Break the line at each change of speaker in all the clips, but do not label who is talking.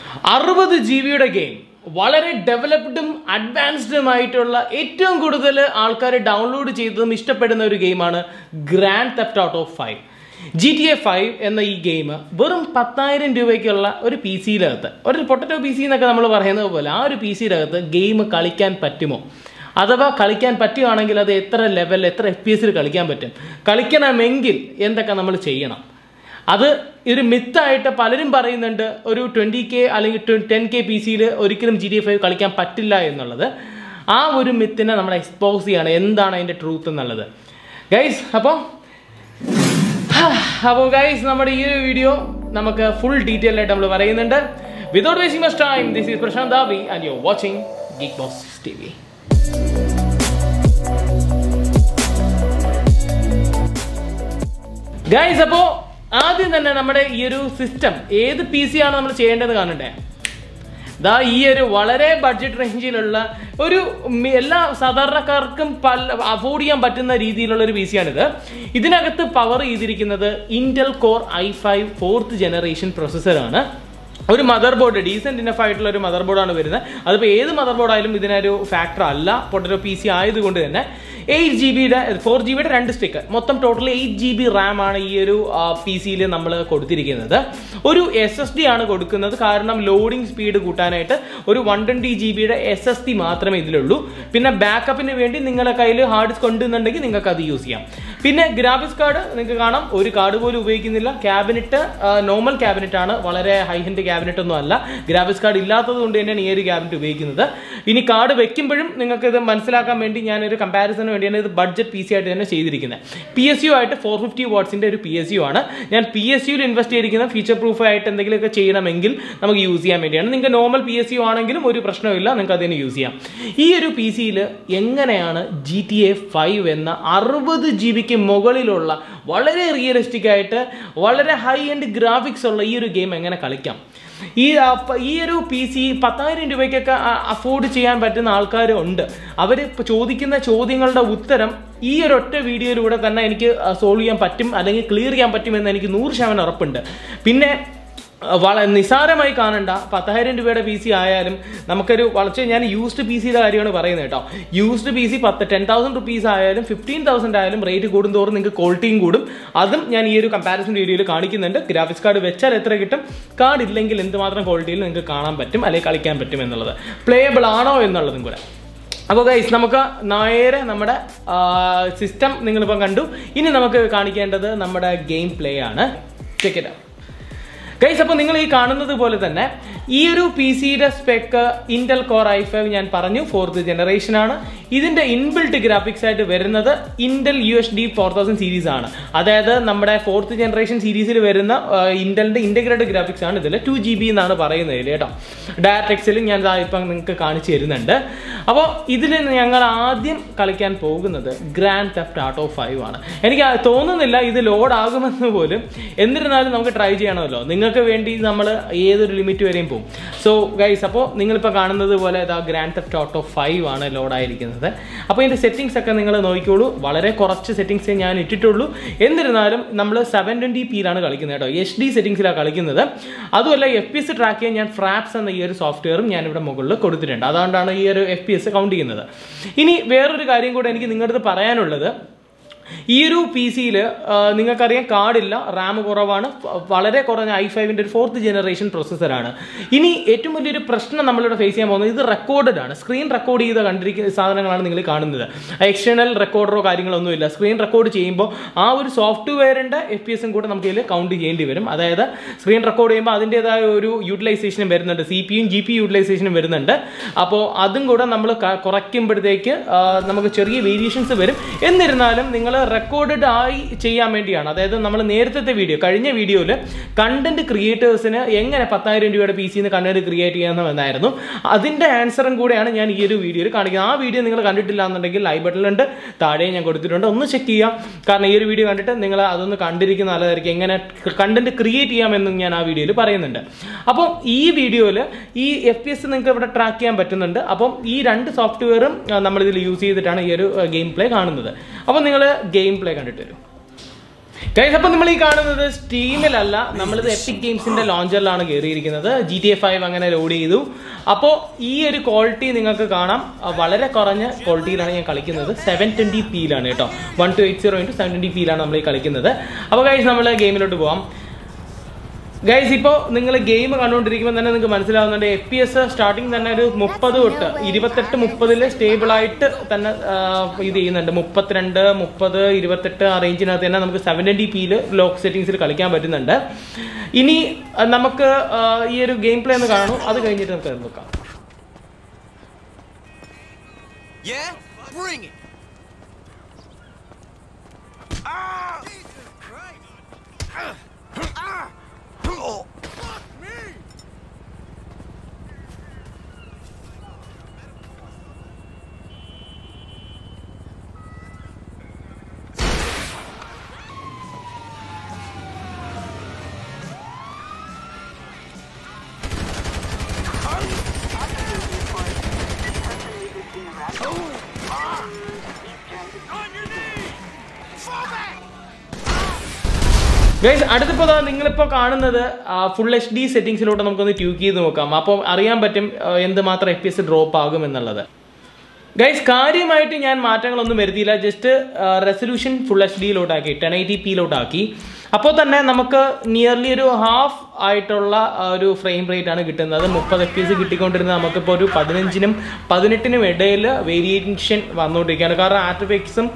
60 GB game വളരെ ഡെവലപ്ഡും അഡ്വാൻസ്ഡുമായിട്ടുള്ള ഏറ്റവും കൂടുതൽ ആൾക്കാർ ഡൗൺലോഡ് ചെയ്തതും ഇഷ്ടപ്പെടുന്ന ഒരു ഗെയിമാണ് ഗ്രാൻഡ് തെഫ്റ്റ് ഓട്ടോ 5. GTA 5 എന്ന ഈ ഗെയിം വെറും 10,000 രൂപയ്ക്കുള്ള ഒരു പി സിയിലകത്ത്, ഒരു പൊട്ടറ്റോ പി സി എന്നൊക്കെ നമ്മൾ പറയുന്നത് പോലെ ആ ഒരു പി സിയിലകത്ത് ഗെയിം കളിക്കാൻ പറ്റുമോ? അഥവാ കളിക്കാൻ പറ്റുകയാണെങ്കിൽ അത് എത്ര ലെവൽ, എത്ര FPS കളിക്കാൻ പറ്റും? കളിക്കണമെങ്കിൽ എന്തൊക്കെ നമ്മൾ ചെയ്യണം? അത് ഒരു മിത്തായിട്ട് പലരും പറയുന്നുണ്ട്. ഒരു 20K അല്ലെങ്കിൽ 10K പി സിയിൽ ഒരിക്കലും GTA 5 കളിക്കാൻ പറ്റില്ല എന്നുള്ളത്. ആ ഒരു മിത്തിനെ നമ്മൾ എക്സ്പോസ് ചെയ്യാണ്, എന്താണ് അതിൻ്റെ ട്രൂത്ത് എന്നുള്ളത്. ഗൈസ് അപ്പോൾ ഗൈസ് നമ്മുടെ ഈ ഒരു വീഡിയോ നമുക്ക് ഫുൾ ഡീറ്റെയിൽ ആയിട്ട് നമ്മൾ പറയുന്നുണ്ട്. Without wasting much time, this is Prashanth Davi and you are watching GeekBoZ TV. Guys അപ്പോൾ ആദ്യം തന്നെ നമ്മുടെ ഈ ഒരു സിസ്റ്റം ഏത് പി സി ആണ് നമ്മൾ ചെയ്യേണ്ടത് കാണണ്ടേ? ഈ ഒരു വളരെ ബഡ്ജറ്റ് റേഞ്ചിലുള്ള ഒരു എല്ലാ സാധാരണക്കാർക്കും അഫോർഡ് ചെയ്യാൻ പറ്റുന്ന രീതിയിലുള്ള ഒരു പി സിയാണിത്. ഇതിനകത്ത് പവർ ചെയ്തിരിക്കുന്നത് Intel core i5 4th generation പ്രൊസസ്സറാണ്. ഒരു മദർ ബോർഡ്, ഡീസെന്റ് ഇനഫ് ആയിട്ടുള്ള ഒരു മദർ ബോർഡാണ് വരുന്നത്. അതിപ്പോൾ ഏത് മദർ ബോർഡായാലും ഇതിനൊരു ഫാക്ടർ അല്ല. പൊട്ടറ്റോ പി സി ആയതുകൊണ്ട് തന്നെ 8 GB 4 GB 2 സ്റ്റിക്ക്, മൊത്തം ടോട്ടൽ 8 GB റാം ആണ് ഈ ഒരു പി സിയിൽ നമ്മൾ കൊടുത്തിരിക്കുന്നത്. ഒരു SSD ആണ് കൊടുക്കുന്നത്, കാരണം ലോഡിംഗ് സ്പീഡ് കൂട്ടാനായിട്ട് ഒരു 120 GB SSD മാത്രമേ ഇതിലുള്ളൂ. പിന്നെ ബാക്കപ്പിന് വേണ്ടി നിങ്ങളുടെ കയ്യിൽ ഹാർഡ് ഡിസ്ക് ഉണ്ടെന്നുണ്ടെങ്കിൽ നിങ്ങൾക്ക് അത് യൂസ് ചെയ്യാം. പിന്നെ ഗ്രാഫിക്സ് കാർഡ് നിങ്ങൾക്ക് കാണാം, ഒരു കാർഡ് പോലും ഉപയോഗിക്കുന്നില്ല. ക്യാബിനറ്റ് നോർമൽ ക്യാബിനറ്റ് ആണ്, വളരെ ഹൈ ഹാൻഡ് ക്യാബിനറ്റ് ഒന്നും അല്ല. ഗ്രാഫിക്സ് കാർഡ് ഇല്ലാത്തത് കൊണ്ട് തന്നെയാണ് ഈ ഒരു ക്യാബിനറ്റ് ഉപയോഗിക്കുന്നത്. ഇനി കാർഡ് വെക്കുമ്പോഴും നിങ്ങൾക്ക് ഇത് മനസ്സിലാക്കാൻ വേണ്ടി ഞാനൊരു കമ്പാരിസൺ വേണ്ടിയാണ് ഇത് ബഡ്ജറ്റ് പി സി ആയിട്ട് തന്നെ ചെയ്തിരിക്കുന്നത്. PSU ആയിട്ട് 450 വാട്ട്സിന്റെ ഒരു PSU ആണ്. ഞാൻ PSUയിൽ ഇൻവെസ്റ്റ് ചെയ്തിരിക്കുന്ന ഫീച്ചർ പ്രൂഫ് ആയിട്ട് എന്തെങ്കിലുമൊക്കെ ചെയ്യണമെങ്കിൽ നമുക്ക് യൂസ് ചെയ്യാൻ വേണ്ടിയാണ്. നിങ്ങൾക്ക് നോർമൽ PSU ആണെങ്കിലും ഒരു പ്രശ്നമില്ല, നിങ്ങൾക്ക് അതിന് യൂസ് ചെയ്യാം. ഈ ഒരു പി സിയിൽ എങ്ങനെയാണ് GTA 5 എന്ന 60 GB മുകളിലുള്ള വളരെ റിയലിസ്റ്റിക് ആയിട്ട് വളരെ ഹൈ എൻഡ് ഗ്രാഫിക്സ് ഉള്ള ഈ ഒരു ഗെയിം എങ്ങനെ കളിക്കാം? ഈ ഒരു പി സി 10,000 രൂപയ്ക്കൊക്കെ അഫോർഡ് ചെയ്യാൻ പറ്റുന്ന ആൾക്കാരുണ്ട്. അവർ ചോദിക്കുന്ന ചോദ്യങ്ങളുടെ ഉത്തരം ഈ ഒരു ഒറ്റ വീഡിയോയിലൂടെ തന്നെ എനിക്ക് സോൾവ് ചെയ്യാൻ പറ്റും, അല്ലെങ്കിൽ ക്ലിയർ ചെയ്യാൻ പറ്റുമെന്ന് എനിക്ക് 100% ഉറപ്പുണ്ട്. പിന്നെ വളരെ നിസ്സാരമായി കാണണ്ട. 10,000 രൂപയുടെ പി സി ആയാലും നമുക്കൊരു വളച്ച്, ഞാൻ യൂസ്ഡ് പി സിയുടെ കാര്യമാണ് പറയുന്നത് കേട്ടോ. യൂസ്ഡ് പി സി 10,000 റുപ്പീസ് ആയാലും 15,000 ആയാലും റേറ്റ് കൂടുന്തോറും നിങ്ങൾക്ക് ക്വാളിറ്റിയും കൂടും. അതും ഞാൻ ഈ ഒരു കമ്പാരിസൺ വീഡിയോയിൽ കാണിക്കുന്നുണ്ട്. ഗ്രാഫിക്സ് കാർഡ് വെച്ചാൽ എത്ര കിട്ടും, കാർഡ് ഇല്ലെങ്കിൽ എന്തുമാത്രം ക്വാളിറ്റിയിൽ നിങ്ങൾക്ക് കാണാൻ പറ്റും അല്ലെങ്കിൽ കളിക്കാൻ പറ്റും എന്നുള്ളത്, പ്ലേയബിൾ ആണോ എന്നുള്ളതും കൂടെ. അപ്പോൾ ഗൈസ് നമുക്ക് നേരെ നമ്മുടെ സിസ്റ്റം നിങ്ങളിപ്പം കണ്ടു. ഇനി നമുക്ക് കാണിക്കേണ്ടത് നമ്മുടെ ഗെയിം പ്ലേ ആണ്. Check it out guys. അപ്പോൾ നിങ്ങൾ ഈ കാണുന്നത് പോലെ തന്നെ ഈ ഒരു പി സിയുടെ സ്പെക്ക് ഇന്റൽ കോർ i5 ഞാൻ പറഞ്ഞു 4th ജനറേഷൻ ആണ്. ഇതിന്റെ ഇൻബിൽട്ട് ഗ്രാഫിക്സ് ആയിട്ട് വരുന്നത് ഇന്റൽ UHD 4000 സീരീസ് ആണ്. അതായത് നമ്മുടെ 4th ജനറേഷൻ സീരീസിൽ വരുന്ന ഇന്റലിന്റെ ഇന്റഗ്രേറ്റഡ് ഗ്രാഫിക്സ് ആണ്. ഇതിൽ 2 GB എന്നാണ് പറയുന്നത് കേട്ടോ. ഡയറക്ട്എക്സിലും ഞാൻ ഇപ്പം നിങ്ങൾക്ക് കാണിച്ചു തരുന്നുണ്ട്. അപ്പോൾ ഇതിൽ ഞങ്ങൾ ആദ്യം കളിക്കാൻ പോകുന്നത് ഗ്രാൻഡ് തെഫ്റ്റ് ഓട്ടോ 5 ആണ്. എനിക്ക് തോന്നുന്നില്ല ഇത് ലോഡ് ആകുമെന്ന് പോലും. എന്നിരുന്നാലും നമുക്ക് ട്രൈ ചെയ്യണമല്ലോ. നിങ്ങൾക്ക് വേണ്ടി നമ്മൾ ഏതൊരു ലിമിറ്റ് വരെയും പോകും. സോ ഗൈസ്, അപ്പോൾ നിങ്ങളിപ്പോൾ കാണുന്നത് പോലെ ഗ്രാൻഡ് തെഫ്റ്റ് ഓട്ടോ 5 ആണ് ലോഡായിരിക്കുന്നത്. അപ്പോൾ ഇതിൻ്റെ സെറ്റിംഗ്സ് ഒക്കെ നിങ്ങൾ നോക്കിക്കോളൂ. വളരെ കുറച്ച് സെറ്റിംഗ്സേ ഞാൻ ഇട്ടിട്ടുള്ളൂ. എന്നിരുന്നാലും നമ്മൾ 720p കളിക്കുന്നത് കേട്ടോ. HD സെറ്റിംഗ്സിലാണ് കളിക്കുന്നത്. അതുമല്ല FPS ട്രാക്ക് ചെയ്യാൻ ഞാൻ ഫ്രാപ്സ് എന്ന ഈ ഒരു സോഫ്റ്റ്വെയറും ഞാനിവിടെ മുകളിൽ കൊടുത്തിട്ടുണ്ട്. അതുകൊണ്ടാണ് ഈ ഒരു FPS കൗണ്ട് ചെയ്യുന്നത്. ഇനി വേറൊരു കാര്യം കൂടെ എനിക്ക് നിങ്ങളുടെ അടുത്ത് പറയാനുള്ളത്, ഈ ഒരു പി സിയിൽ നിങ്ങൾക്കറിയാം കാർഡില്ല, റാം കുറവാണ്, വളരെ കുറഞ്ഞ i5ന്റെ ഒരു 4th ജനറേഷൻ പ്രൊസസ്സറാണ്. ഇനി ഏറ്റവും വലിയൊരു പ്രശ്നം നമ്മളിവിടെ ഫേസ് ചെയ്യാൻ പോകുന്നത്, ഇത് റെക്കോർഡഡ് ആണ്. സ്ക്രീൻ റെക്കോർഡ് ചെയ്ത് കണ്ടിരിക്കുന്ന സാധനങ്ങളാണ് നിങ്ങൾ കാണുന്നത്. എക്സ്റ്റേണൽ റെക്കോർഡറോ കാര്യങ്ങളൊന്നും ഇല്ല. സ്ക്രീൻ റെക്കോർഡ് ചെയ്യുമ്പോൾ ആ ഒരു സോഫ്റ്റ്വെയറിൻ്റെ FPSും കൂടെ നമുക്ക് ഇതിൽ കൗണ്ട് ചെയ്യേണ്ടി വരും. അതായത് സ്ക്രീൻ റെക്കോർഡ് ചെയ്യുമ്പോൾ അതിൻ്റെതായ ഒരു യൂട്ടിലൈസേഷനും വരുന്നുണ്ട്, CPU GPU യൂട്ടിലൈസേഷനും വരുന്നുണ്ട്. അപ്പോൾ അതും കൂടെ നമ്മൾ കുറയ്ക്കുമ്പോഴത്തേക്ക് നമുക്ക് ചെറിയ വേരിയേഷൻസ് വരും. എന്നിരുന്നാലും നിങ്ങൾ റെക്കോർഡഡ് ആയി ചെയ്യാൻ വേണ്ടിയാണ്. അതായത് നമ്മൾ നേരത്തെ വീഡിയോ, കഴിഞ്ഞ വീഡിയോയിൽ കണ്ടന്റ് ക്രിയേറ്റേഴ്സിന് എങ്ങനെ 10,000 രൂപയുടെ പി സിന്ന് കണ്ടന്റ് ക്രിയേറ്റ് ചെയ്യാമെന്നായിരുന്നു. അതിൻ്റെ ആൻസറും കൂടെയാണ് ഞാൻ ഈ ഒരു വീഡിയോയിൽ കാണിക്കുന്നത്. ആ വീഡിയോ നിങ്ങൾ കണ്ടിട്ടില്ല എന്നുണ്ടെങ്കിൽ ഐ ബട്ടണിലുണ്ട്, താഴെ ഞാൻ കൊടുത്തിട്ടുണ്ട്, ഒന്ന് ചെക്ക് ചെയ്യാം. കാരണം ഈ ഒരു വീഡിയോ കണ്ടിട്ട് നിങ്ങൾ അതൊന്ന് കണ്ടിരിക്കുന്ന നല്ലതായിരിക്കും. എങ്ങനെ കണ്ടന്റ് ക്രിയേറ്റ് ചെയ്യാമെന്നും ഞാൻ ആ വീഡിയോയിൽ പറയുന്നുണ്ട്. അപ്പം ഈ വീഡിയോയിൽ ഈ FPS നിങ്ങൾക്ക് ഇവിടെ ട്രാക്ക് ചെയ്യാൻ പറ്റുന്നുണ്ട്. അപ്പം ഈ 2 സോഫ്റ്റ്വെയറും നമ്മളിതിൽ യൂസ് ചെയ്തിട്ടാണ് ഈ ഒരു ഗെയിം പ്ലേ കാണുന്നത്. അപ്പോൾ നിങ്ങൾ ഗെയിം പ്ലേ കണ്ടിട്ട് വരും. ഗൈസ്, അപ്പോൾ നമ്മൾ ഈ കാണുന്നത് സ്റ്റീമിലല്ല, നമ്മളിത് എപ്പിക് ഗെയിംസിന്റെ ലോഞ്ചറിലാണ് കയറിയിരിക്കുന്നത്. GTA 5 അങ്ങനെ ലോഡ് ചെയ്തു. അപ്പോൾ ഈ ഒരു ക്വാളിറ്റി നിങ്ങൾക്ക് കാണാം, വളരെ കുറഞ്ഞ ക്വാളിറ്റിയിലാണ് ഞാൻ കളിക്കുന്നത്. 720pയിലാണ് കേട്ടോ, 1280x720pയിലാണ് നമ്മൾ ഈ കളിക്കുന്നത്. അപ്പോൾ ഗൈസ്, നമ്മൾ ഗെയിമിലോട്ട് പോകാം. ഗൈസ്, ഇപ്പോൾ നിങ്ങൾ ഗെയിം കണ്ടുകൊണ്ടിരിക്കുമ്പോൾ തന്നെ നിങ്ങൾക്ക് മനസ്സിലാവുന്നുണ്ട്, FPS സ്റ്റാർട്ടിങ് തന്നെ ഒരു 30 തൊട്ട് 28-30 സ്റ്റേബിളായിട്ട് തന്നെ ഇത് ചെയ്യുന്നുണ്ട്. 32, 30, 28 ആ റേഞ്ചിനകത്ത് തന്നെ നമുക്ക് 720pയിൽ ലോക്ക് സെറ്റിംഗ്സിൽ കളിക്കാൻ പറ്റുന്നുണ്ട്. ഇനി നമുക്ക് ഈ ഒരു ഗെയിം പ്ലേ ഒന്ന് കാണും, അത് കഴിഞ്ഞിട്ട് നമുക്ക് നോക്കാം. ഗൈസ്, അടുത്തിപ്പോൾ നിങ്ങളിപ്പോൾ കാണുന്നത് ഫുൾ HD സെറ്റിംഗ്സിലോട്ട് നമുക്കൊന്ന് ട്യൂക്ക് ചെയ്ത് നോക്കാം. അപ്പോൾ അറിയാൻ പറ്റും എന്തുമാത്രം FPS ഡ്രോപ്പ് ആകും എന്നുള്ളത്. ഗൈസ്, കാര്യമായിട്ട് ഞാൻ മാറ്റങ്ങളൊന്നും വരുത്തിയില്ല. ജസ്റ്റ് റെസൊല്യൂഷൻ ഫുൾ HDയിലോട്ടാക്കി 1080pയിലോട്ടാക്കി. അപ്പോൾ തന്നെ നമുക്ക് നിയർലി ഒരു ഹാഫ് ആയിട്ടുള്ള ഒരു ഫ്രെയിം റേറ്റ് ആണ് കിട്ടുന്നത്. 30 FPS കിട്ടിക്കൊണ്ടിരുന്നത് നമുക്കിപ്പോൾ ഒരു 15-നും 18-നും ഇടയിൽ വേരിയേഷൻ വന്നുകൊണ്ടിരിക്കുകയാണ്. കാരണം ആർട്ടിഫാക്ട്സും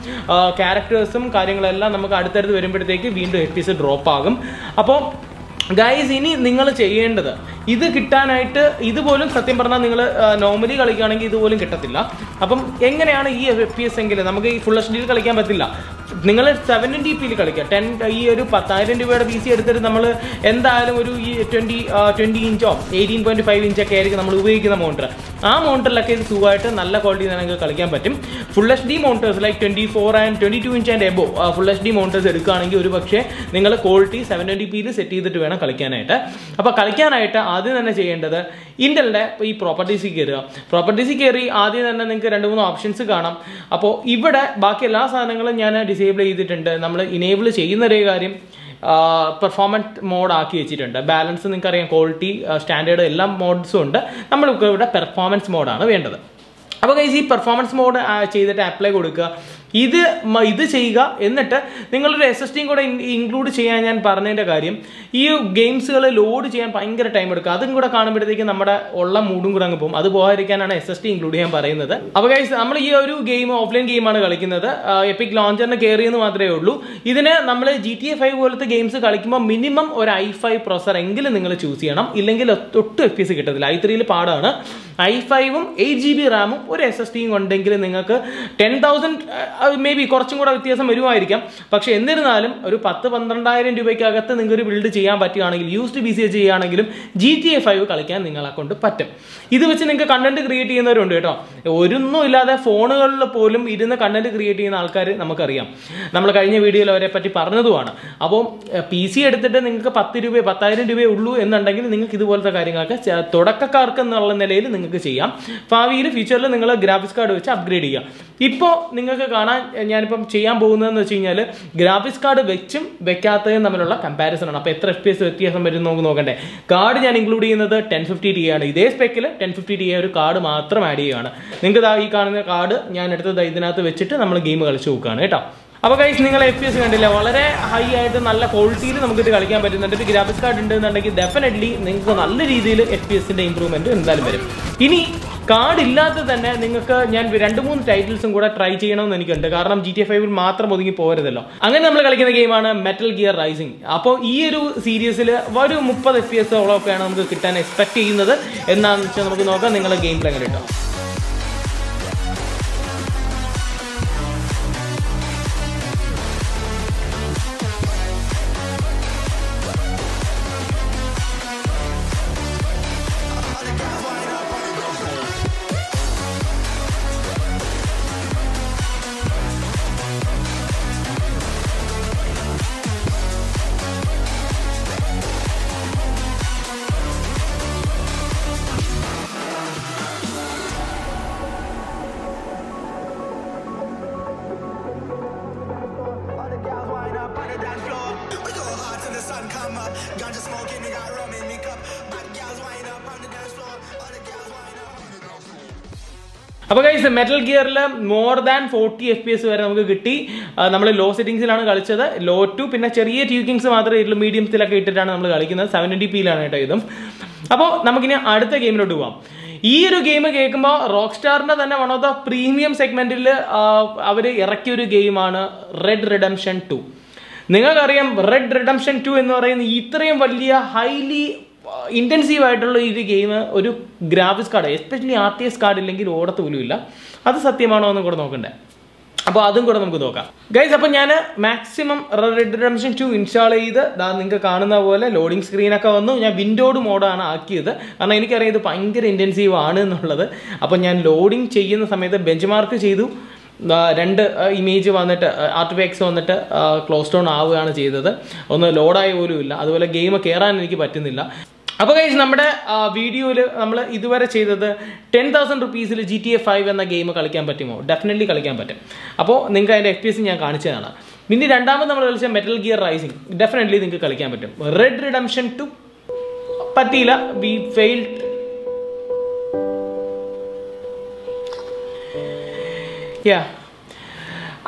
ക്യാരക്ടേഴ്സും കാര്യങ്ങളെല്ലാം നമുക്ക് അടുത്തടുത്ത് വരുമ്പോഴത്തേക്ക് വീണ്ടും FPS ഡ്രോപ്പ് ആകും. അപ്പോൾ ഗൈസ്, ഇനി നിങ്ങൾ ചെയ്യേണ്ടത്, ഇത് കിട്ടാനായിട്ട് ഇതുപോലും സത്യം പറഞ്ഞാൽ നിങ്ങൾ നോർമലി കളിക്കുകയാണെങ്കിൽ ഇതുപോലും കിട്ടത്തില്ല. അപ്പം എങ്ങനെയാണ് ഈ FPS എങ്കിലും നമുക്ക് ഈ ഫുൾ HDയിൽ കളിക്കാൻ പറ്റില്ല. നിങ്ങൾ 720pയിൽ കളിക്കുക. ഈ ഒരു 10,000 രൂപയുടെ PC എടുത്തിട്ട് നമ്മൾ എന്തായാലും ഒരു ഈ 20 ഇഞ്ചോ 18.5 ഇഞ്ചൊക്കെ ആയിരിക്കും നമ്മൾ ഉപയോഗിക്കുന്ന മോണിറ്റർ. ആ മോണിറ്ററിലൊക്കെ ഇത് സുഖമായിട്ട് നല്ല ക്വാളിറ്റി നിങ്ങൾക്ക് കളിക്കാൻ പറ്റും. Full HD monitors like 24 and 22 inch and above full HD monitors എടുക്കുകയാണെങ്കിൽ ഒരു പക്ഷേ നിങ്ങൾ ക്വാളിറ്റി 720pയിൽ സെറ്റ് ചെയ്തിട്ട് വേണം കളിക്കാനായിട്ട്. അപ്പോൾ കളിക്കാനായിട്ട് ആദ്യം തന്നെ ചെയ്യേണ്ടത് ഇന്റലിൻ്റെ ഈ പ്രോപ്പർട്ടീസിൽ കയറുക. പ്രോപ്പർട്ടീസിൽ കയറി ആദ്യം തന്നെ നിങ്ങൾക്ക് 2-3 ഓപ്ഷൻസ് കാണാം. അപ്പോൾ ഇവിടെ ബാക്കി എല്ലാ സാധനങ്ങളും ഞാൻ ഡിസേബിൾ ചെയ്തിട്ടുണ്ട്. നമ്മൾ ഇനേബിൾ ചെയ്യുന്ന ഒരു കാര്യം പെർഫോമൻസ് മോഡ് ആക്കി വെച്ചിട്ടുണ്ട്. ബാലൻസ് നിങ്ങൾക്കറിയാം, ക്വാളിറ്റി, സ്റ്റാൻഡേർഡ് എല്ലാ മോഡ്സും ഉണ്ട്. നമ്മൾക്ക് ഇവിടെ പെർഫോമൻസ് മോഡാണ് വേണ്ടത്. അപ്പോൾ ഗൈസ്, ഈ പെർഫോമൻസ് മോഡ് ചെയ്തിട്ട് അപ്ലൈ കൊടുക്കുക. ഇത് ചെയ്യുക. എന്നിട്ട് നിങ്ങളൊരു SSDയും കൂടെ ഇൻക്ലൂഡ് ചെയ്യാൻ ഞാൻ പറഞ്ഞതിൻ്റെ കാര്യം, ഈ ഗെയിംസുകൾ ലോഡ് ചെയ്യാൻ ഭയങ്കര ടൈം എടുക്കുക. അതും കൂടെ കാണുമ്പോഴത്തേക്കും നമ്മുടെ ഉള്ള മൂഡും കൂടെ അങ്ങ് പോകും. അത് പോകാതിരിക്കാനാണ് SSD ഇൻക്ലൂഡ് ചെയ്യാൻ പറയുന്നത്. അപ്പോൾ ഗൈസ്, നമ്മൾ ഈ ഒരു ഗെയിം ഓഫ്ലൈൻ ഗെയിമാണ് കളിക്കുന്നത്. എപ്പിക് ലോഞ്ചറിന് കയറിയെന്ന് മാത്രമേ ഉള്ളൂ. ഇതിന് നമ്മൾ GTA 5 പോലത്തെ ഗെയിംസ് കളിക്കുമ്പോൾ മിനിമം ഒരു i5 പ്രോസർ എങ്കിലും നിങ്ങൾ ചൂസ് ചെയ്യണം. ഇല്ലെങ്കിൽ ഒട്ടും FPS കിട്ടത്തില്ല. i3യിൽ പാടാണ്. i5ഉം 8GB റാമും ഒരു SSDയും ഉണ്ടെങ്കിൽ നിങ്ങൾക്ക് 10,000 മേ ബി കുറച്ചും കൂടെ വ്യത്യാസം വരുമായിരിക്കാം. പക്ഷേ എന്നിരുന്നാലും ഒരു 10-12,000 രൂപയ്ക്കകത്ത് നിങ്ങൾക്ക് ഒരു ബിൽഡ് ചെയ്യാൻ പറ്റുകയാണെങ്കിൽ, യൂസ്ഡ് PC ചെയ്യുകയാണെങ്കിലും GTA 5 കളിക്കാൻ നിങ്ങളെ കൊണ്ട് പറ്റും. ഇത് വെച്ച് നിങ്ങൾക്ക് കണ്ടന്റ് ക്രിയേറ്റ് ചെയ്യുന്നവരുണ്ട് കേട്ടോ. ഒരൊന്നും ഇല്ലാതെ ഫോണുകളിൽ പോലും ഇരുന്ന് കണ്ടന്റ് ക്രിയേറ്റ് ചെയ്യുന്ന ആൾക്കാർ നമുക്കറിയാം. നമ്മൾ കഴിഞ്ഞ വീഡിയോയിൽ അവരെ പറ്റി പറഞ്ഞതുമാണ്. അപ്പോൾ PC എടുത്തിട്ട് നിങ്ങൾക്ക് 10,000 രൂപയേ ഉള്ളൂ എന്നുണ്ടെങ്കിൽ നിങ്ങൾക്ക് ഇതുപോലത്തെ കാര്യങ്ങളൊക്കെ തുടക്കക്കാർക്ക് എന്നുള്ള നിലയിൽ നിങ്ങൾക്ക് ചെയ്യാം. ഭാവിയിൽ ഫ്യൂച്ചറിൽ നിങ്ങൾ ഗ്രാഫിക്സ് കാർഡ് വെച്ച് അപ്ഗ്രേഡ് ചെയ്യാം. ഇപ്പോൾ നിങ്ങൾക്ക് കാണാൻ ഞാനിപ്പം ചെയ്യാൻ പോകുന്നതെന്ന് വെച്ച് കഴിഞ്ഞാൽ ഗ്രാഫിക്സ് കാർഡ് വെച്ചും വെക്കാത്തതും തമ്മിലുള്ള കമ്പാരിസൺ ആണ്. അപ്പോൾ എത്ര FPS വ്യത്യാസം വരും നോക്കണ്ടേ. കാർഡ് ഞാൻ ഇൻക്ലൂഡ് ചെയ്യുന്നത് 1050Ti ആണ്. ഇതേ സ്പെക്കിൽ 1050Ti ഒരു കാർഡ് മാത്രം ആഡ് ചെയ്യുകയാണ്. നിങ്ങൾക്ക് ഈ കാണുന്ന കാർഡ് ഞാൻ എടുത്തത് ഇതിനകത്ത് വെച്ചിട്ട് നമ്മൾ ഗെയിം കളിച്ച് നോക്കുകയാണ് കേട്ടോ. അപ്പോൾ ഗൈസ്, നിങ്ങൾ FPS കണ്ടില്ല, വളരെ ഹൈ ആയിട്ട് നല്ല ക്വാളിറ്റിയിൽ നമുക്കിത് കളിക്കാൻ പറ്റുന്നുണ്ട്. ഒരു ഗ്രാഫിക്സ് കാർഡ് ഉണ്ടെന്നുണ്ടെങ്കിൽ ഡെഫിനറ്റ്ലി നിങ്ങൾക്ക് നല്ല രീതിയിൽ FPSന്റെ ഇമ്പ്രൂവ്മെന്റ് എന്തായാലും വരും. ഇനി കാർഡ് ഇല്ലാത്ത തന്നെ നിങ്ങൾക്ക് ഞാൻ 2-3 ടൈറ്റിൽസും കൂടെ ട്രൈ ചെയ്യണമെന്ന് എനിക്കുണ്ട്. കാരണം GTA 5 മാത്രം ഒതുങ്ങി പോരുതല്ലോ. അങ്ങനെ നമ്മൾ കളിക്കുന്ന ഗെയിമാണ് മെറ്റൽ ഗിയർ റൈസിംഗ്. അപ്പോൾ ഈ ഒരു സീരീസിൽ ഒരു 30 FPS ഓളമൊക്കെയാണ് നമുക്ക് കിട്ടാൻ എക്സ്പെക്ട് ചെയ്യുന്നത്. എന്താണെന്ന് വെച്ചാൽ നമുക്ക് നോക്കാം നിങ്ങളുടെ ഗെയിം പ്ലേ എങ്ങനെ കിട്ടും. അപ്പോൾ ഗൈസ് മെറ്റൽ ഗിയറിൽ മോർ ദാൻ 40 FPS വരെ നമുക്ക് കിട്ടി. നമ്മൾ ലോ സെറ്റിംഗ്സിലാണ് കളിച്ചത്, ലോ ടു, പിന്നെ ചെറിയ ട്യൂക്കിങ്സ് മാത്രമേ ഉള്ളൂ, മീഡിയത്തിലൊക്കെ ഇട്ടിട്ടാണ് നമ്മൾ കളിക്കുന്നത്. 720p കേട്ടോ ഇതും. അപ്പോൾ നമുക്കിനി അടുത്ത ഗെയിമിലോട്ട് പോവാം. ഈ ഒരു ഗെയിം കേൾക്കുമ്പോൾ റോക്ക് സ്റ്റാറിന്റെ തന്നെ വൺ ഓഫ് ദ പ്രീമിയം സെഗ്മെന്റിൽ അവർ ഇറക്കിയ ഒരു ഗെയിമാണ് റെഡ് റിഡംഷൻ 2. നിങ്ങൾക്കറിയാം റെഡ് റിഡംഷൻ 2 എന്ന് പറയുന്ന ഇത്രയും വലിയ ഹൈലി ഇൻറ്റൻസീവ് ആയിട്ടുള്ള ഈ ഒരു ഗെയിം ഒരു graphics card, especially RTS card ഇല്ലെങ്കിൽ ഓടത്ത് പോലും ഇല്ല. അത് സത്യമാണോ എന്നും കൂടെ നോക്കണ്ടേ? അപ്പോൾ അതും കൂടെ നമുക്ക് നോക്കാം ഗൈസ്. അപ്പോൾ ഞാൻ മാക്സിമം റെഡ് റിഡംഷൻ 2 ഇൻസ്റ്റാൾ ചെയ്ത് നിങ്ങൾക്ക് കാണുന്ന പോലെ ലോഡിംഗ് സ്ക്രീനൊക്കെ വന്നു. ഞാൻ വിൻഡോഡ് മോഡാണ് ആക്കിയത്, കാരണം എനിക്കറിയാം ഇത് ഭയങ്കര ഇൻറ്റൻസീവ് ആണ് എന്നുള്ളത്. അപ്പോൾ ഞാൻ ലോഡിങ് ചെയ്യുന്ന സമയത്ത് ബെഞ്ച് മാർക്ക് ചെയ്തു. 2 ഇമേജ് വന്നിട്ട് ആർട്ടിഫാക്ട്സ് വന്നിട്ട് ക്ലോസ് ഡൗൺ ആവുകയാണ് ചെയ്തത്. ഒന്ന് ലോഡായി പോലും ഇല്ല. അതുപോലെ ഗെയിം കയറാൻ എനിക്ക് പറ്റുന്നില്ല. അപ്പോൾ ഗൈസ് നമ്മുടെ വീഡിയോയിൽ നമ്മൾ ഇതുവരെ ചെയ്തത് 10,000 rupees GTA 5 എന്ന ഗെയിം കളിക്കാൻ പറ്റുമോ? ഡെഫിനറ്റ്ലി കളിക്കാൻ പറ്റും. അപ്പോൾ നിങ്ങൾക്ക് അതിൻ്റെ FPS ഞാൻ കാണിച്ചതാണ്. പിന്നെ രണ്ടാമത് നമ്മൾ കളിച്ച മെറ്റൽ ഗിയർ റൈസിംഗ് ഡെഫിനറ്റ്ലി നിങ്ങൾക്ക് കളിക്കാൻ പറ്റും. റെഡ് റിഡംഷൻ 2 പറ്റിയില്ല, വി ഫെയിൽഡ്.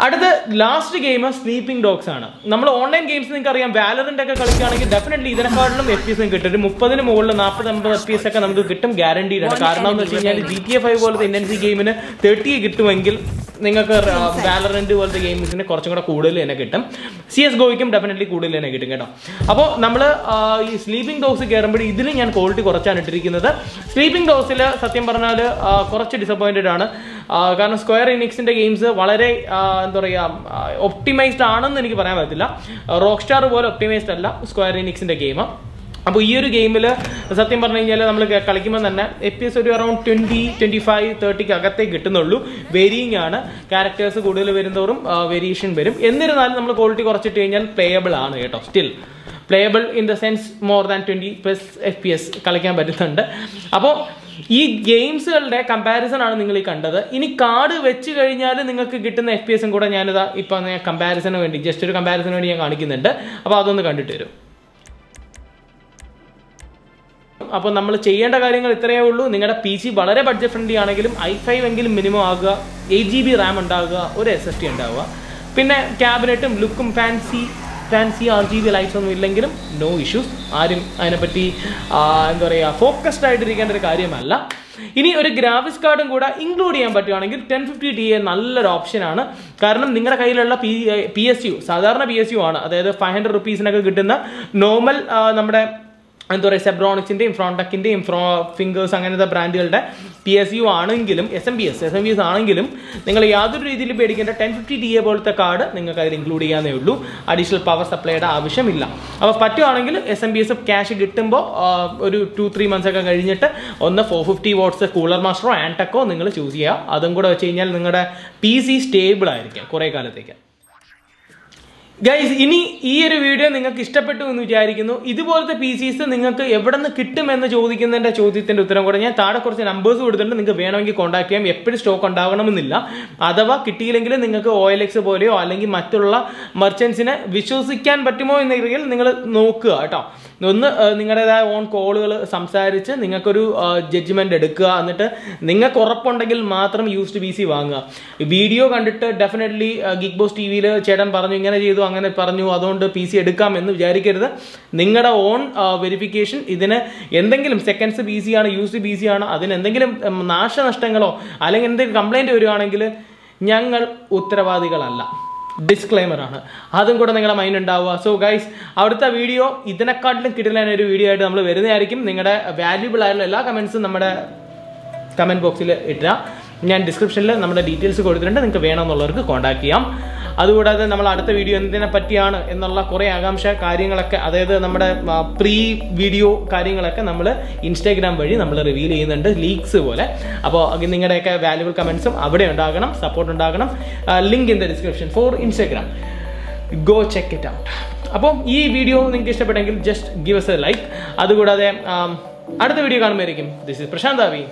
അടുത്ത ലാസ്റ്റ് ഗെയിം സ്ലീപ്പിംഗ് ഡോഗ്സ് ആണ്. നമ്മൾ ഓൺലൈൻ ഗെയിംസ് നിങ്ങൾക്ക് അറിയാം, വാലറന്റ് ഒക്കെ കളിക്കുകയാണെങ്കിൽ ഡെഫിനറ്റ്ലി ഇതിനെക്കാട്ടിലും FPS കിട്ടും. ഒരു 30 മുകളിൽ 40-50 FPS ഒക്കെ നമുക്ക് കിട്ടും, ഗ്യാരണ്ടീഡ് ആണ്. കാരണം എന്ന് വെച്ച് കഴിഞ്ഞാൽ GTA 5 പോലത്തെ ഇൻറ്റൻസി ഗെയിമിന് 30 കിട്ടുമെങ്കിൽ നിങ്ങൾക്ക് വാലറന്റ് പോലത്തെ ഗെയിംസിന് കുറച്ചും കൂടെ കൂടുതൽ തന്നെ കിട്ടും. CSGOയ്ക്കും ഡെഫിനറ്റ്ലി കൂടുതൽ തന്നെ കിട്ടും കേട്ടോ. അപ്പോൾ നമ്മൾ ഈ സ്ലീപ്പിംഗ് ഡോഗ്സ് കയറുമ്പോൾ ഇതിൽ ഞാൻ ക്വാളിറ്റി കുറച്ചാണ് ഇട്ടിരിക്കുന്നത്. സ്ലീപ്പിംഗ് ഡോഗ്സിൽ സത്യം പറഞ്ഞാൽ കുറച്ച് ഡിസപ്പോയിൻറ്റഡ് ആണ്. കാരണം സ്ക്വയർ ഇനിക്സിൻ്റെ ഗെയിംസ് വളരെ എന്താ പറയുക ഒപ്റ്റിമൈസ്ഡ് ആണെന്ന് എനിക്ക് പറയാൻ പറ്റില്ല. റോക്ക് സ്റ്റാർ പോലെ ഒപ്റ്റിമൈസ്ഡ് അല്ല സ്ക്വയർ ഇനിക്സിൻ്റെ ഗെയിം. അപ്പോൾ ഈ ഒരു ഗെയിമിൽ സത്യം പറഞ്ഞു കഴിഞ്ഞാൽ നമ്മൾ കളിക്കുമ്പോൾ തന്നെ FPS ഒരു അറൗണ്ട് 20, 25, 30 അകത്തേ കിട്ടുന്നുള്ളൂ. വേരിയിങ് ആണ്, ക്യാരക്ടേഴ്സ് കൂടുതൽ വരുന്നതോറും വേരിയേഷൻ വരും. എന്നിരുന്നാലും നമ്മൾ ക്വാളിറ്റി കുറച്ചിട്ട് കഴിഞ്ഞാൽ പ്ലേയബിൾ ആണ് കേട്ടോ. Still playable in the sense more than 20+ FPS കളിക്കാൻ പറ്റുന്നുണ്ട്. അപ്പോൾ ഈ ഗെയിംസുകളുടെ കമ്പാരിസൺ ആണ് നിങ്ങൾ ഈ കണ്ടത്. ഇനി കാർഡ് വെച്ച് കഴിഞ്ഞാൽ നിങ്ങൾക്ക് കിട്ടുന്ന FPS കൂടെ ഞാനിതാ ഇപ്പം കമ്പാരിസന് വേണ്ടി ജസ്റ്റ് ഒരു കമ്പാരിസന് വേണ്ടി ഞാൻ കാണിക്കുന്നുണ്ട്. അപ്പോൾ അതൊന്ന് കണ്ടിട്ട് വരും. അപ്പോൾ നമ്മൾ ചെയ്യേണ്ട കാര്യങ്ങൾ ഇത്രയേ ഉള്ളൂ. നിങ്ങളുടെ PC വളരെ ബഡ്ജറ്റ് ഫ്രണ്ട്ലി ആണെങ്കിലും i5 എങ്കിലും മിനിമം ആകുക, 8GB RAM ഉണ്ടാകുക, ഒരു SSD ഉണ്ടാവുക, പിന്നെ ക്യാബിനറ്റും ലുക്കും ഫാൻസി RGB ലൈറ്റ്സ് ഒന്നും ഇല്ലെങ്കിലും നോ ഇഷ്യൂസ്. ആരും അതിനെപ്പറ്റി എന്താ പറയുക ഫോക്കസ്ഡ് ആയിട്ടിരിക്കേണ്ട ഒരു കാര്യമല്ല. ഇനി ഒരു ഗ്രാഫിക്സ് കാർഡും കൂടെ ഇൻക്ലൂഡ് ചെയ്യാൻ പറ്റുവാണെങ്കിൽ 1050 Ti നല്ലൊരു ഓപ്ഷനാണ്. കാരണം നിങ്ങളുടെ കയ്യിലുള്ള PSU സാധാരണ PSU ആണ്, അതായത് 500 rupees കിട്ടുന്ന നോർമൽ നമ്മുടെ എന്താ പറയുക സെബ്രോണിക്സിൻ്റെയും ഫ്രോണ്ടെക്കിൻ്റെയും ഫിംഗേഴ്സ് അങ്ങനത്തെ ബ്രാൻഡുകളുടെ PSU ആണെങ്കിലും SMBS ആണെങ്കിലും നിങ്ങൾ യാതൊരു രീതിയിൽ പേടിക്കേണ്ട 1050 Ti പോലത്തെ കാർഡ് നിങ്ങൾക്ക് അതിൽ ഇൻക്ലൂഡ് ചെയ്യാനേ ഉള്ളൂ. അഡീഷണൽ പവർ സപ്ലൈയുടെ ആവശ്യമില്ല. അപ്പോൾ പറ്റുവാണെങ്കിൽ SMBS ക്യാഷ് കിട്ടുമ്പോൾ ഒരു 2-3 months ഒക്കെ കഴിഞ്ഞിട്ട് ഒന്ന് 450 watts കൂളർ മാസ്റ്ററോ ആൻടെക്കോ നിങ്ങൾ ചൂസ് ചെയ്യുക. അതും കൂടെ വെച്ച് കഴിഞ്ഞാൽ നിങ്ങളുടെ PC സ്റ്റേബിൾ ആയിരിക്കും കുറേ കാലത്തേക്ക്. ഗൈസ് ഇനി ഈ ഒരു വീഡിയോ നിങ്ങൾക്ക് ഇഷ്ടപ്പെട്ടു എന്ന് വിചാരിക്കുന്നു. ഇതുപോലത്തെ PCs നിങ്ങൾക്ക് എവിടെ നിന്ന് കിട്ടുമെന്ന് ചോദ്യത്തിൻ്റെ ഉത്തരം കൂടെ ഞാൻ താഴെ കുറച്ച് നമ്പേഴ്സ് കൊടുത്തിട്ടുണ്ട്. നിങ്ങൾക്ക് വേണമെങ്കിൽ കോൺടാക്ട് ചെയ്യാം. എപ്പോഴും സ്റ്റോക്ക് ഉണ്ടാകണമെന്നില്ല. അഥവാ കിട്ടിയില്ലെങ്കിൽ നിങ്ങൾക്ക് OLX പോലെയോ അല്ലെങ്കിൽ മറ്റുള്ള മർച്ചൻസിനെ വിശ്വസിക്കാൻ പറ്റുമോ എന്ന രീതിയിൽ നിങ്ങൾ നോക്കുക കേട്ടോ. ഒന്ന് നിങ്ങളുടേതായ ഓൺ കോളുകൾ സംസാരിച്ച് നിങ്ങൾക്കൊരു ജഡ്ജ്മെൻറ്റ് എടുക്കുക. എന്നിട്ട് നിങ്ങൾക്ക് ഉറപ്പുണ്ടെങ്കിൽ മാത്രം യൂസ്ഡ് PC വാങ്ങുക. വീഡിയോ കണ്ടിട്ട് ഡെഫിനറ്റ്ലി GeekBoZ TVയിൽ ചേട്ടൻ പറഞ്ഞു ഇങ്ങനെ ചെയ്തു അങ്ങനെ പറഞ്ഞു അതുകൊണ്ട് PC എടുക്കാം എന്ന് വിചാരിക്കരുത്. നിങ്ങളുടെ ഓൺ വെരിഫിക്കേഷൻ, ഇതിന് എന്തെങ്കിലും സെക്കൻഡ്സ് PC ആണ് യൂസ്ഡ് PC ആണ്, അതിന് എന്തെങ്കിലും നാശനഷ്ടങ്ങളോ അല്ലെങ്കിൽ എന്തെങ്കിലും കംപ്ലൈൻറ്റ് വരുവാണെങ്കിൽ ഞങ്ങൾ ഉത്തരവാദികളല്ല. ഡിസ്ക്ലെയിമർ ആണ്, അതും കൂടെ നിങ്ങളുടെ മൈൻഡ് ഉണ്ടാവുക. സോ ഗൈസ് അവിടുത്തെ വീഡിയോ ഇതിനെക്കാട്ടിലും കിട്ടുന്ന ഒരു വീഡിയോ ആയിട്ട് നമ്മൾ വരുന്നതായിരിക്കും. നിങ്ങളുടെ വാല്യൂബിൾ ആയിട്ടുള്ള എല്ലാ കമൻസും നമ്മുടെ കമൻറ്റ് ബോക്സിൽ ഇട്ടാൽ ഞാൻ ഡിസ്ക്രിപ്ഷനിൽ നമ്മുടെ ഡീറ്റെയിൽസ് കൊടുത്തിട്ടുണ്ട്. നിങ്ങൾക്ക് വേണമെന്നുള്ളവർക്ക് കോൺടാക്ട് ചെയ്യാം. അതുകൂടാതെ നമ്മൾ അടുത്ത വീഡിയോ എന്തിനെ പറ്റിയാണ് എന്നുള്ള കുറേ ആകാംക്ഷ കാര്യങ്ങളൊക്കെ, അതായത് നമ്മുടെ പ്രീ വീഡിയോ കാര്യങ്ങളൊക്കെ നമ്മൾ ഇൻസ്റ്റാഗ്രാം വഴി നമ്മൾ റിവീൽ ചെയ്യുന്നുണ്ട്, ലീക്സ് പോലെ. അപ്പോൾ നിങ്ങളുടെയൊക്കെ വാല്യുബിൾ കമൻസും അവിടെ ഉണ്ടാകണം, സപ്പോർട്ട് ഉണ്ടാകണം. Link in the description for Instagram. Go check it out. അപ്പോൾ ഈ വീഡിയോ നിങ്ങൾക്ക് ഇഷ്ടപ്പെട്ടെങ്കിൽ just give us A like. അതുകൂടാതെ അടുത്ത വീഡിയോ കാണുമ്പോഴേക്കും ദിസ് ഇസ് പ്രശാന്ത് ആവി.